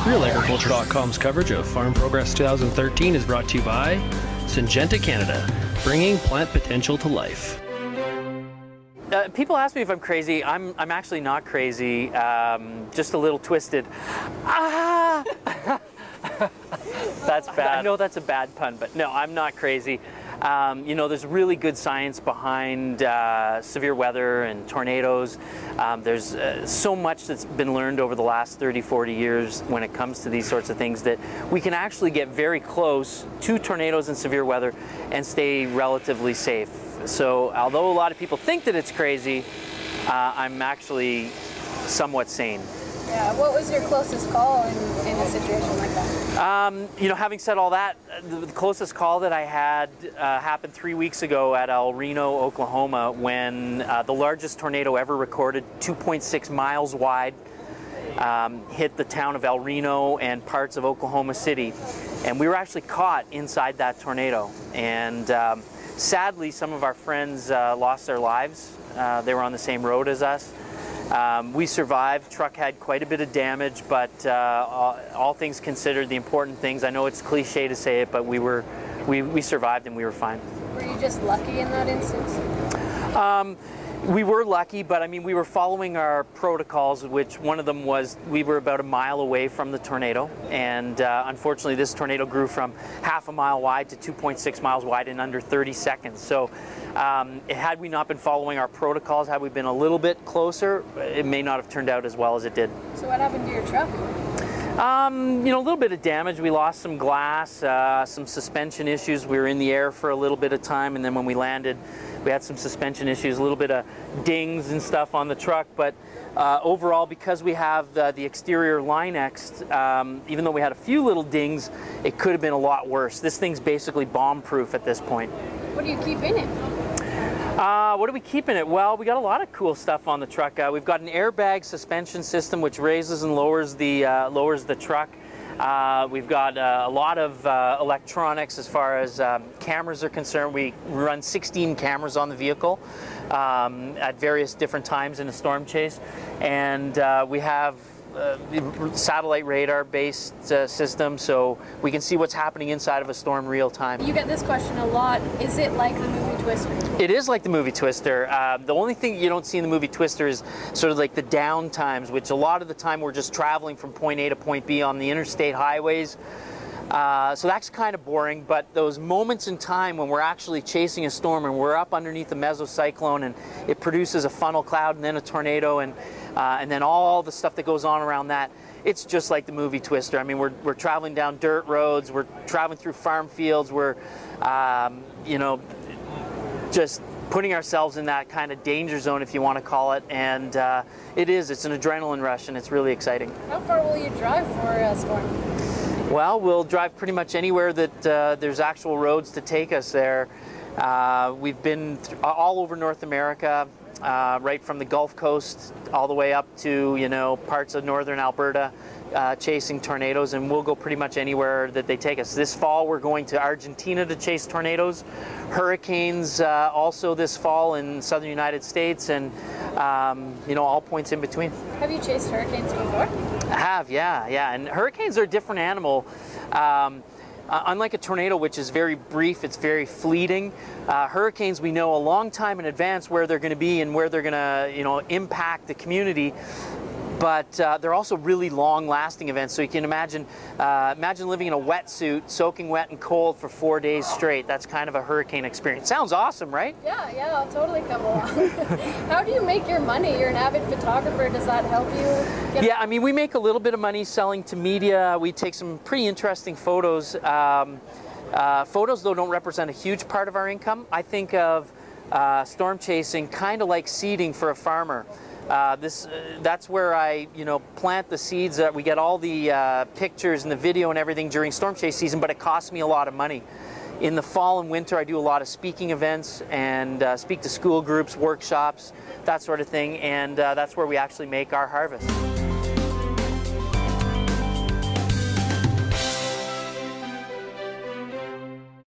RealAgriculture.com's coverage of Farm Progress 2013 is brought to you by Syngenta Canada, bringing plant potential to life. People ask me if I'm crazy. I'm actually not crazy, just a little twisted. Ah! That's bad. I know that's a bad pun, but no, I'm not crazy. You know, there's really good science behind severe weather and tornadoes. There's so much that's been learned over the last 30, 40 years when it comes to these sorts of things that we can actually get very close to tornadoes and severe weather and stay relatively safe. So although a lot of people think that it's crazy, I'm actually somewhat sane. Yeah, what was your closest call in a situation like that? You know, having said all that, the closest call that I had happened 3 weeks ago at El Reno, Oklahoma, when the largest tornado ever recorded, 2.6 miles wide, hit the town of El Reno and parts of Oklahoma City. And we were actually caught inside that tornado. And sadly, some of our friends lost their lives. They were on the same road as us. We survived. Truck had quite a bit of damage, but all things considered, the important things, I know it's cliche to say it, but we survived and we were fine. Were you just lucky in that instance? We were lucky, but I mean, we were following our protocols, which one of them was we were about a mile away from the tornado, and unfortunately this tornado grew from half a mile wide to 2.6 miles wide in under 30 seconds. So had we not been following our protocols, had we been a little bit closer, it may not have turned out as well as it did. So what happened to your truck? You know, a little bit of damage. We lost some glass, some suspension issues. We were in the air for a little bit of time, and then when we landed, we had some suspension issues, a little bit of dings and stuff on the truck. But overall, because we have the exterior Line-X'd, even though we had a few little dings, it could have been a lot worse. This thing's basically bomb-proof at this point. What do you keep in it? What do we keep in it? Well, we got a lot of cool stuff on the truck. We've got an airbag suspension system which raises and lowers the truck. We've got a lot of electronics as far as cameras are concerned. We run 16 cameras on the vehicle at various different times in a storm chase, and we have satellite radar based system, so we can see what's happening inside of a storm real time. You get this question a lot. Is it like the movie Twister? It is like the movie Twister. The only thing you don't see in the movie Twister is sort of like the down times, which a lot of the time we're just traveling from point A to point B on the interstate highways. So that's kind of boring, but those moments in time when we're actually chasing a storm and we're up underneath the mesocyclone and it produces a funnel cloud and then a tornado and then all the stuff that goes on around that, it's just like the movie Twister. I mean, we're traveling down dirt roads, we're traveling through farm fields, we're, you know, just putting ourselves in that kind of danger zone, if you want to call it, and it's an adrenaline rush and it's really exciting. How far will you drive for a storm? Well, we'll drive pretty much anywhere that there's actual roads to take us there. We've been all over North America, right from the Gulf Coast all the way up to, you know, parts of northern Alberta, chasing tornadoes, and we'll go pretty much anywhere that they take us. This fall we're going to Argentina to chase tornadoes, hurricanes also this fall in southern United States, and you know, all points in between. Have you chased hurricanes before? I have, yeah. And hurricanes are a different animal. Unlike a tornado, which is very brief, it's very fleeting, hurricanes, we know a long time in advance where they're going to be and where they're going to, you know, impact the community. But they're also really long-lasting events. So you can imagine living in a wetsuit, soaking wet and cold for 4 days straight. That's kind of a hurricane experience. Sounds awesome, right? Yeah, I'll totally come along. How do you make your money? You're an avid photographer. Does that help you? Yeah, I mean, we make a little bit of money selling to media. We take some pretty interesting photos. Photos, though, don't represent a huge part of our income. I think of storm chasing kind of like seeding for a farmer. That's where I, you know, plant the seeds. We get all the pictures and the video and everything during storm chase season, but it costs me a lot of money. In the fall and winter, I do a lot of speaking events and speak to school groups, workshops, that sort of thing, and that's where we actually make our harvest.